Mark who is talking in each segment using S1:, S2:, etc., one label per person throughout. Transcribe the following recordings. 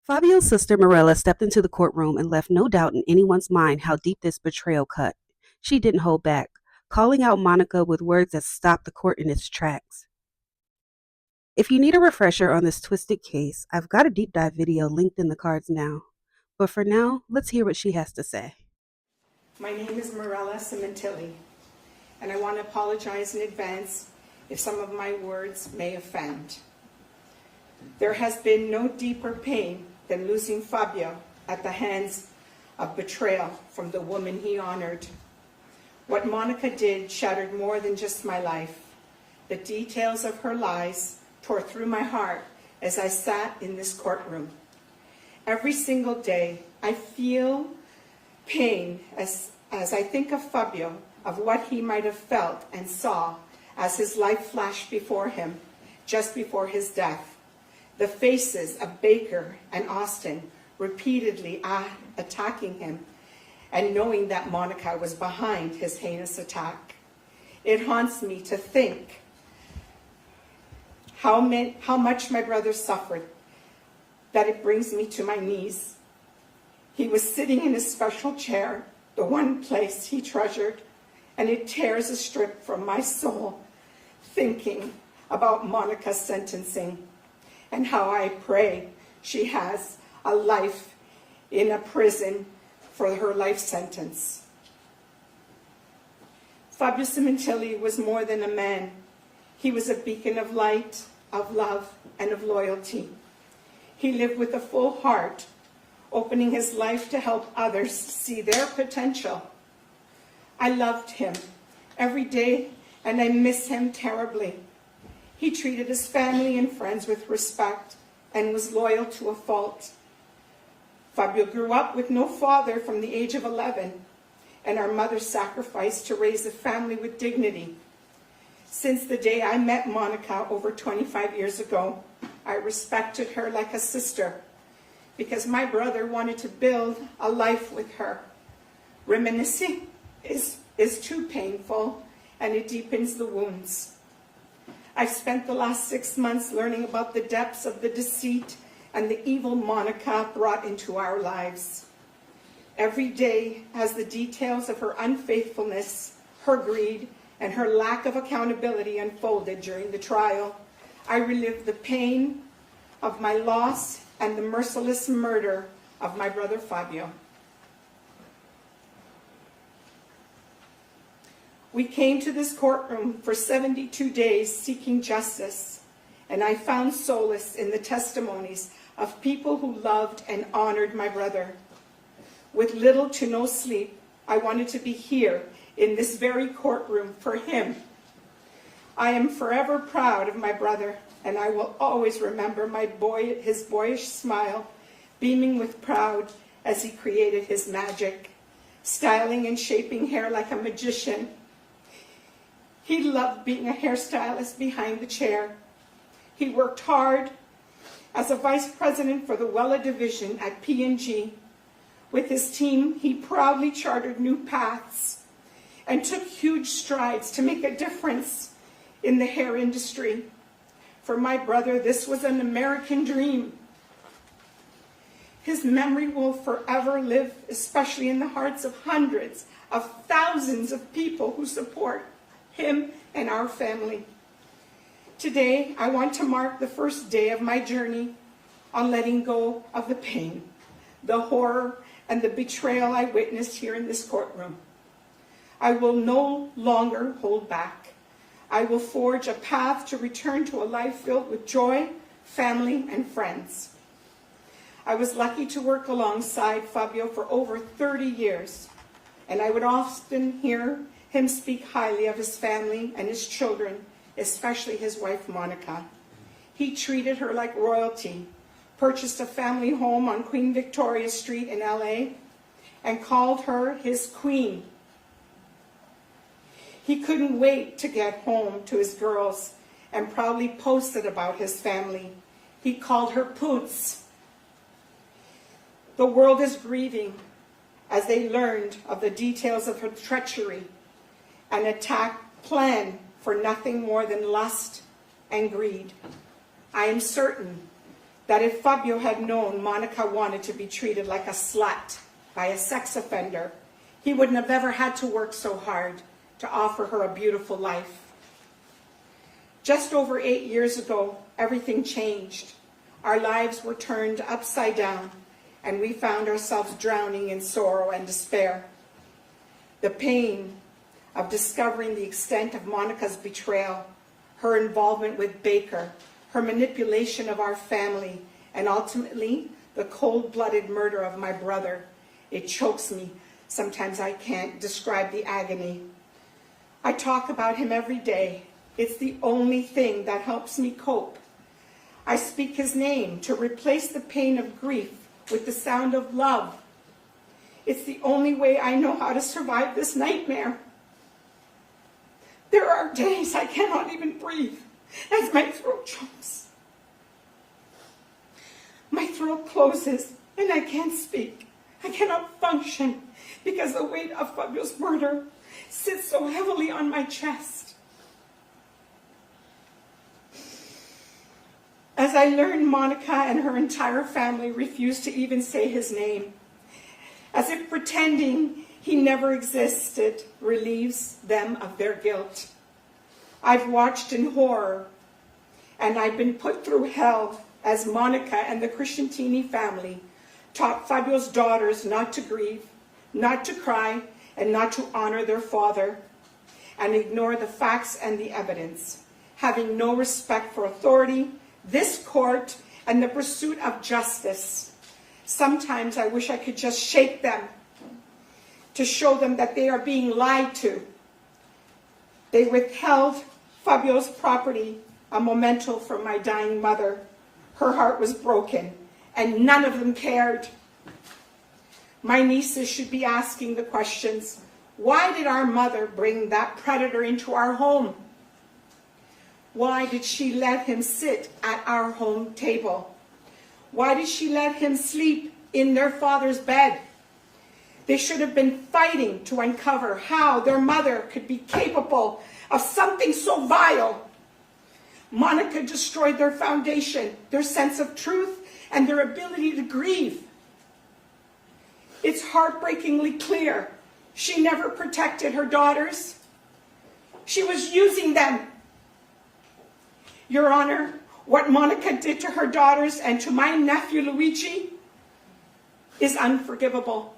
S1: Fabio's sister Mirella stepped into the courtroom and left no doubt in anyone's mind how deep this betrayal cut. She didn't hold back, calling out Monica with words that stopped the court in its tracks. If you need a refresher on this twisted case, I've got a deep dive video linked in the cards now. But for now, let's hear what she has to say.
S2: My name is Monica Sementilli, and I want to apologize in advance if some of my words may offend. There has been no deeper pain than losing Fabio at the hands of betrayal from the woman he honored. What Monica did shattered more than just my life. The details of her lies tore through my heart as I sat in this courtroom. Every single day, I feel pain as I think of Fabio, of what he might have felt and saw as his life flashed before him just before his death. The faces of Baker and Austin repeatedly attacking him, and knowing that Monica was behind his heinous attack. It haunts me to think how much my brother suffered, that it brings me to my knees. He was sitting in his special chair, the one place he treasured, and it tears a strip from my soul thinking about Monica's sentencing and how I pray she has a life in a prison for her life sentence. Fabio Sementilli was more than a man. He was a beacon of light, of love, and of loyalty. He lived with a full heart, opening his life to help others see their potential. I loved him every day, and I miss him terribly. He treated his family and friends with respect and was loyal to a fault. Fabio grew up with no father from the age of 11, and our mother sacrificed to raise a family with dignity. Since the day I met Monica over 25 years ago, I respected her like a sister because my brother wanted to build a life with her. Reminiscing is too painful, and it deepens the wounds. I've spent the last 6 months learning about the depths of the deceit and the evil Monica brought into our lives. Every day has the details of her unfaithfulness, her greed, and her lack of accountability unfolded during the trial. I relive the pain of my loss and the merciless murder of my brother Fabio. We came to this courtroom for 72 days seeking justice, and I found solace in the testimonies of people who loved and honored my brother. With little to no sleep, I wanted to be here in this very courtroom for him. I am forever proud of my brother, and I will always remember his boyish smile, beaming with pride as he created his magic, styling and shaping hair like a magician. He loved being a hairstylist behind the chair. He worked hard as a vice president for the Wella division at P&G. With his team, he proudly chartered new paths and took huge strides to make a difference in the hair industry. For my brother, this was an American dream. His memory will forever live, especially in the hearts of hundreds of thousands of people who support him and our family. Today, I want to mark the first day of my journey on letting go of the pain, the horror, and the betrayal I witnessed here in this courtroom. I will no longer hold back. I will forge a path to return to a life filled with joy, family, and friends. I was lucky to work alongside Fabio for over 30 years, and I would often hear him speak highly of his family and his children, especially his wife, Monica. He treated her like royalty, purchased a family home on Queen Victoria Street in LA, and called her his queen. He couldn't wait to get home to his girls and proudly posted about his family. He called her Poots. The world is grieving as they learned of the details of her treachery, an attack planned for nothing more than lust and greed. I am certain that if Fabio had known Monica wanted to be treated like a slut by a sex offender, he wouldn't have ever had to work so hard to offer her a beautiful life. Just over 8 years ago, everything changed. Our lives were turned upside down, and we found ourselves drowning in sorrow and despair. The pain of discovering the extent of Monica's betrayal, her involvement with Baker, her manipulation of our family, and ultimately the cold-blooded murder of my brother. It chokes me. Sometimes I can't describe the agony. I talk about him every day. It's the only thing that helps me cope. I speak his name to replace the pain of grief with the sound of love. It's the only way I know how to survive this nightmare. There are days I cannot even breathe as my throat chokes. My throat closes and I can't speak. I cannot function because the weight of Fabio's murder sits so heavily on my chest. As I learn Monica and her entire family refuse to even say his name, as if pretending he never existed relieves them of their guilt. I've watched in horror, and I've been put through hell as Monica and the Crescentini family taught Fabio's daughters not to grieve, not to cry, and not to honor their father, and ignore the facts and the evidence, having no respect for authority, this court, and the pursuit of justice. Sometimes I wish I could just shake them to show them that they are being lied to. They withheld Fabio's property, a memento from my dying mother. Her heart was broken, and none of them cared. My nieces should be asking the questions, why did our mother bring that predator into our home? Why did she let him sit at our home table? Why did she let him sleep in their father's bed? They should have been fighting to uncover how their mother could be capable of something so vile. Monica destroyed their foundation, their sense of truth, and their ability to grieve. It's heartbreakingly clear she never protected her daughters. She was using them. Your Honor, what Monica did to her daughters and to my nephew Luigi is unforgivable.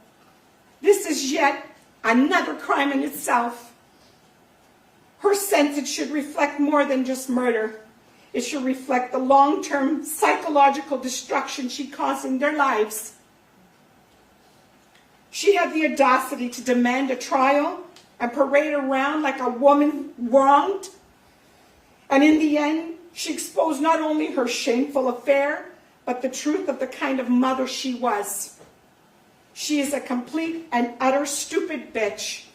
S2: This is yet another crime in itself. Her sentence should reflect more than just murder. It should reflect the long-term psychological destruction she caused in their lives. She had the audacity to demand a trial and parade around like a woman wronged. And in the end, she exposed not only her shameful affair, but the truth of the kind of mother she was. She is a complete and utter stupid bitch.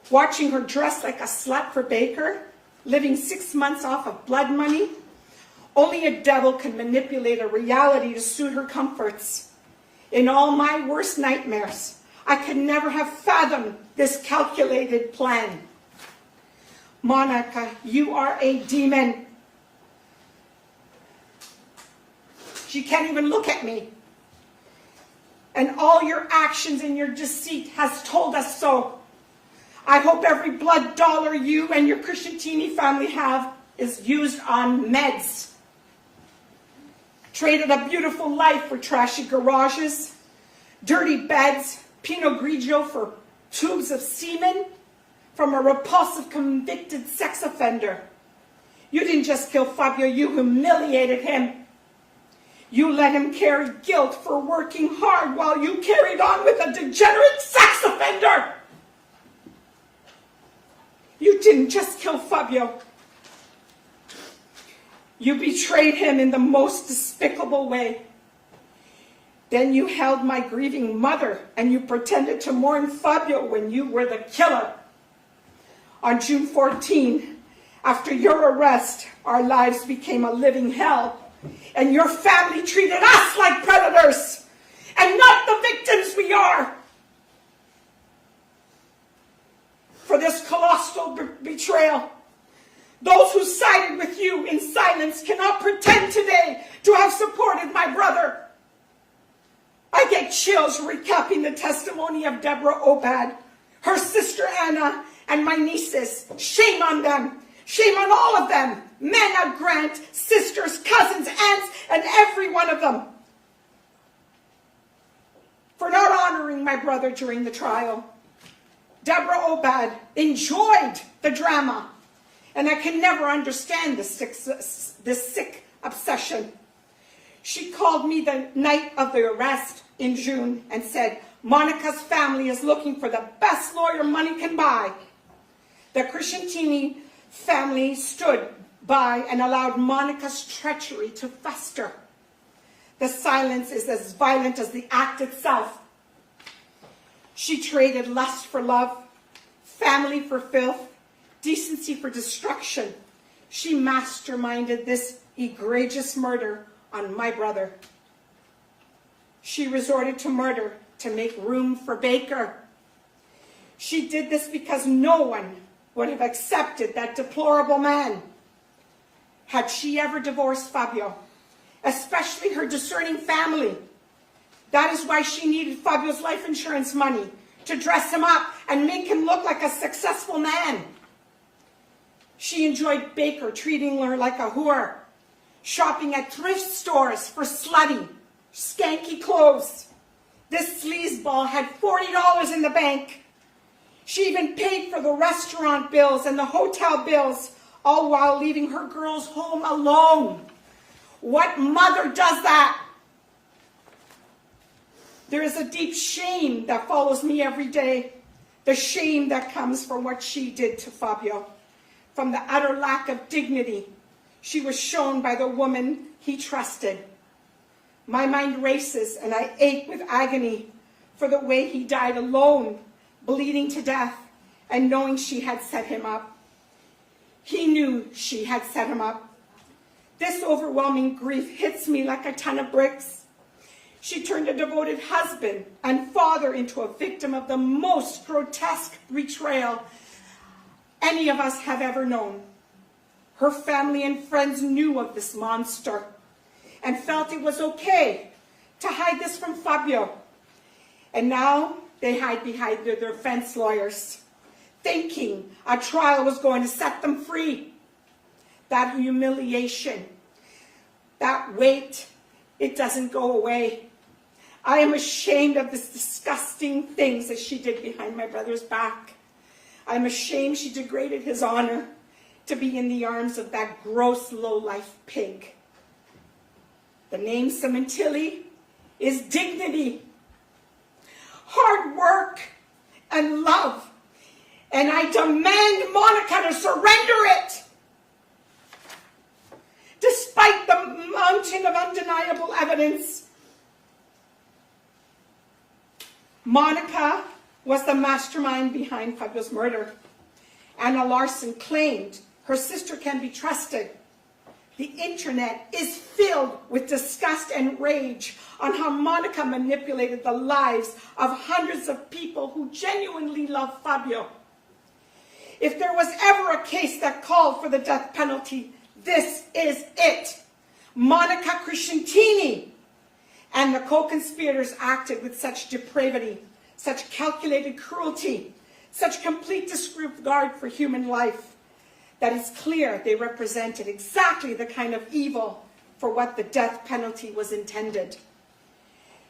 S2: Watching her dressed like a slut for Baker, living 6 months off of blood money, only a devil can manipulate a reality to suit her comforts. In all my worst nightmares, I could never have fathomed this calculated plan. Monica, you are a demon. She can't even look at me. And all your actions and your deceit has told us so. I hope every blood dollar you and your Crescentini family have is used on meds. Traded a beautiful life for trashy garages, dirty beds, Pinot Grigio for tubes of semen from a repulsive convicted sex offender. You didn't just kill Fabio, you humiliated him. You let him carry guilt for working hard while you carried on with a degenerate sex offender. You didn't just kill Fabio. You betrayed him in the most despicable way. Then you held my grieving mother and you pretended to mourn Fabio when you were the killer. On June 14, after your arrest, our lives became a living hell, and your family treated us like predators and not the victims we are. For this colossal betrayal, those who sided with you in silence cannot pretend today to have supported my brother. I get chills recapping the testimony of Deborah Obad, her sister Anna, and my nieces. Shame on them. Shame on all of them. Mena Grant, sisters, cousins, aunts, and every one of them, for not honoring my brother during the trial. Deborah Obad enjoyed the drama, and I can never understand this sick obsession. She called me the night of the arrest in June and said, Monica's family is looking for the best lawyer money can buy. The Crescentini family stood by and allowed Monica's treachery to fester. The silence is as violent as the act itself. She traded lust for love, family for filth, decency for destruction. She masterminded this egregious murder on my brother. She resorted to murder to make room for Baker. She did this because no one would have accepted that deplorable man. Had she ever divorced Fabio, especially her discerning family, that is why she needed Fabio's life insurance money, to dress him up and make him look like a successful man. She enjoyed Baker treating her like a whore, shopping at thrift stores for slutty, skanky clothes. This sleazeball had $40 in the bank. She even paid for the restaurant bills and the hotel bills, all while leaving her girls home alone. What mother does that? There is a deep shame that follows me every day. The shame that comes from what she did to Fabio, from the utter lack of dignity she was shown by the woman he trusted. My mind races and I ache with agony for the way he died alone, bleeding to death, and knowing she had set him up. He knew she had set him up. This overwhelming grief hits me like a ton of bricks. She turned a devoted husband and father into a victim of the most grotesque betrayal any of us have ever known. Her family and friends knew of this monster and felt it was okay to hide this from Fabio. And now they hide behind their defense lawyers, thinking a trial was going to set them free. That humiliation, that weight, it doesn't go away. I am ashamed of this disgusting things that she did behind my brother's back. I'm ashamed she degraded his honor to be in the arms of that gross, low-life pig. The name Sementilli is dignity, hard work, and love. And I demand Monica to surrender it. Despite the mountain of undeniable evidence, Monica was the mastermind behind Fabio's murder. Anna Larson claimed her sister can be trusted. The internet is filled with disgust and rage on how Monica manipulated the lives of hundreds of people who genuinely love Fabio. If there was ever a case that called for the death penalty, this is it. Monica Crescentini and the co-conspirators acted with such depravity, such calculated cruelty, such complete disregard for human life, that it's clear they represented exactly the kind of evil for what the death penalty was intended.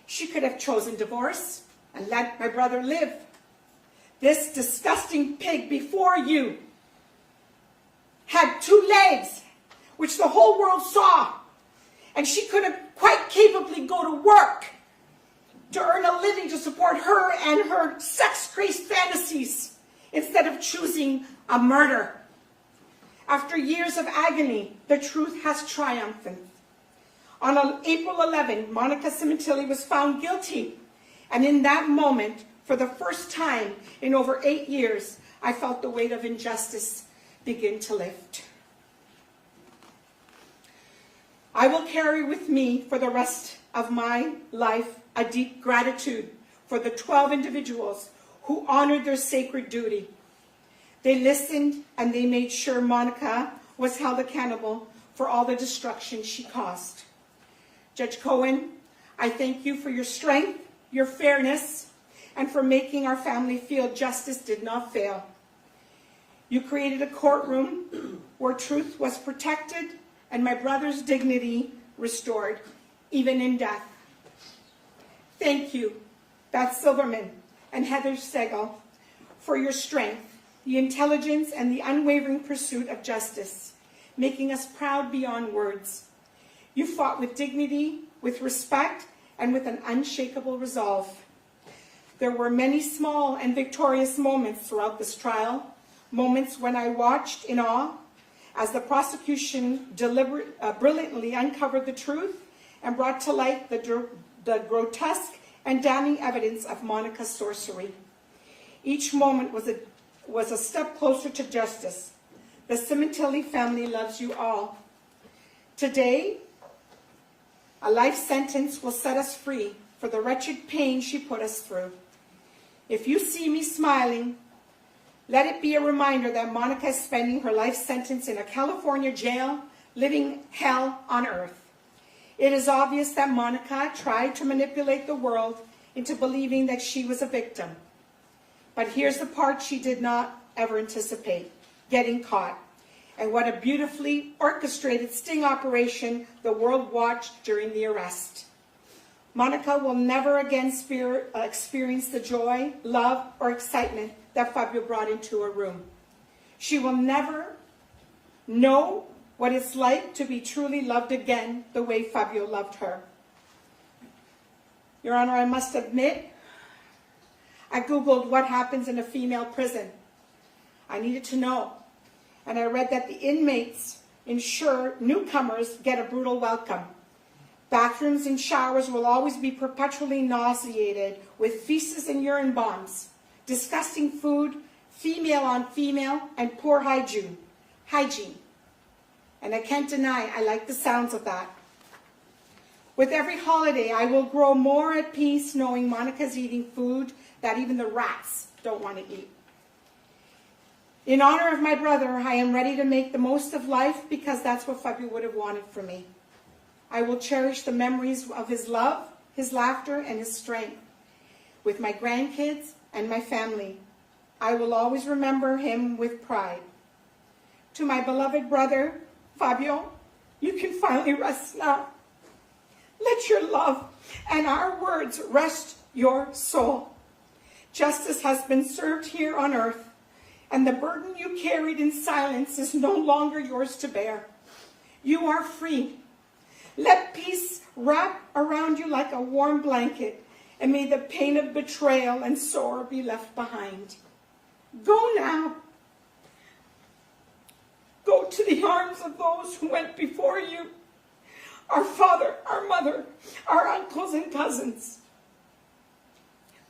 S2: She could have chosen divorce and let my brother live. This disgusting pig before you had 2 legs, which the whole world saw, and she could have quite capably go to work to earn a living to support her and her sex-crazed fantasies instead of choosing a murder. After years of agony, the truth has triumphed. On April 11, Monica Sementilli was found guilty, and in that moment, for the first time in over 8 years, I felt the weight of injustice begin to lift. I will carry with me for the rest of my life a deep gratitude for the 12 individuals who honored their sacred duty. They listened and they made sure Monica was held accountable for all the destruction she caused. Judge Cohen, I thank you for your strength, your fairness, and for making our family feel justice did not fail. You created a courtroom where truth was protected and my brother's dignity restored, even in death. Thank you, Beth Silverman and Heather Segal, for your strength, the intelligence, and the unwavering pursuit of justice, making us proud beyond words. You fought with dignity, with respect, and with an unshakable resolve. There were many small and victorious moments throughout this trial, moments when I watched in awe as the prosecution brilliantly uncovered the truth and brought to light the grotesque and damning evidence of Monica's sorcery. Each moment was a step closer to justice. The Sementilli family loves you all. Today, a life sentence will set us free for the wretched pain she put us through. If you see me smiling, let it be a reminder that Monica is spending her life sentence in a California jail, living hell on earth. It is obvious that Monica tried to manipulate the world into believing that she was a victim. But here's the part she did not ever anticipate: getting caught. And what a beautifully orchestrated sting operation the world watched during the arrest. Monica will never again experience the joy, love, or excitement that Fabio brought into her room. She will never know what it's like to be truly loved again the way Fabio loved her. Your Honor, I must admit, I Googled what happens in a female prison. I needed to know. And I read that the inmates ensure newcomers get a brutal welcome. Bathrooms and showers will always be perpetually nauseated with feces and urine bombs, disgusting food, female on female, and poor hygiene. And I can't deny I like the sounds of that. With every holiday, I will grow more at peace knowing Monica's eating food that even the rats don't want to eat. In honor of my brother, I am ready to make the most of life because that's what Fabio would have wanted for me. I will cherish the memories of his love, his laughter, and his strength. With my grandkids and my family, I will always remember him with pride. To my beloved brother, Fabio, you can finally rest now. Let your love and our words rest your soul. Justice has been served here on earth, and the burden you carried in silence is no longer yours to bear. You are free. Let peace wrap around you like a warm blanket, and may the pain of betrayal and sorrow be left behind. Go now. Go to the arms of those who went before you, our father, our mother, our uncles and cousins.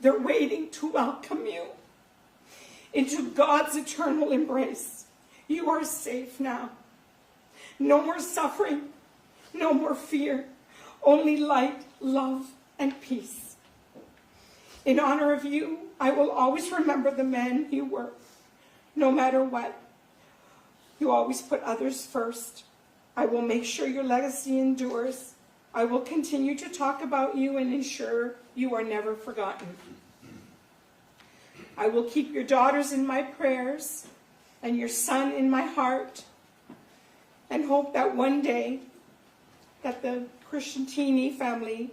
S2: They're waiting to welcome you into God's eternal embrace. You are safe now. No more suffering, no more fear, only light, love, and peace. In honor of you, I will always remember the man you were, no matter what. You always put others first. I will make sure your legacy endures. I will continue to talk about you and ensure you are never forgotten. I will keep your daughters in my prayers and your son in my heart, and hope that one day that the Crescentini family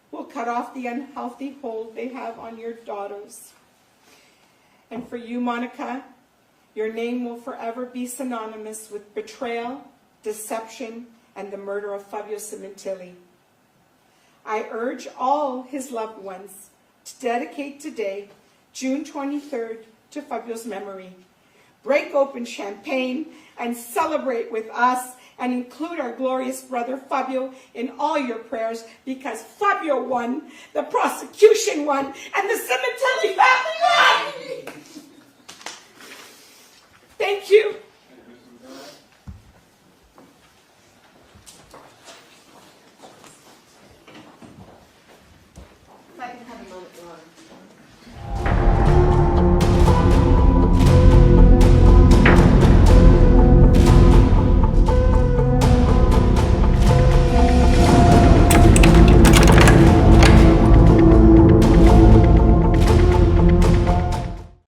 S2: will cut off the unhealthy hold they have on your daughters. And for you, Monica, your name will forever be synonymous with betrayal, deception, and the murder of Fabio Sementilli. I urge all his loved ones to dedicate today, June 23rd, to Fabio's memory. Break open champagne and celebrate with us, and include our glorious brother Fabio in all your prayers, because Fabio won, the prosecution won, and the Sementilli family won! Thank you.
S3: If I can have a moment, Ron.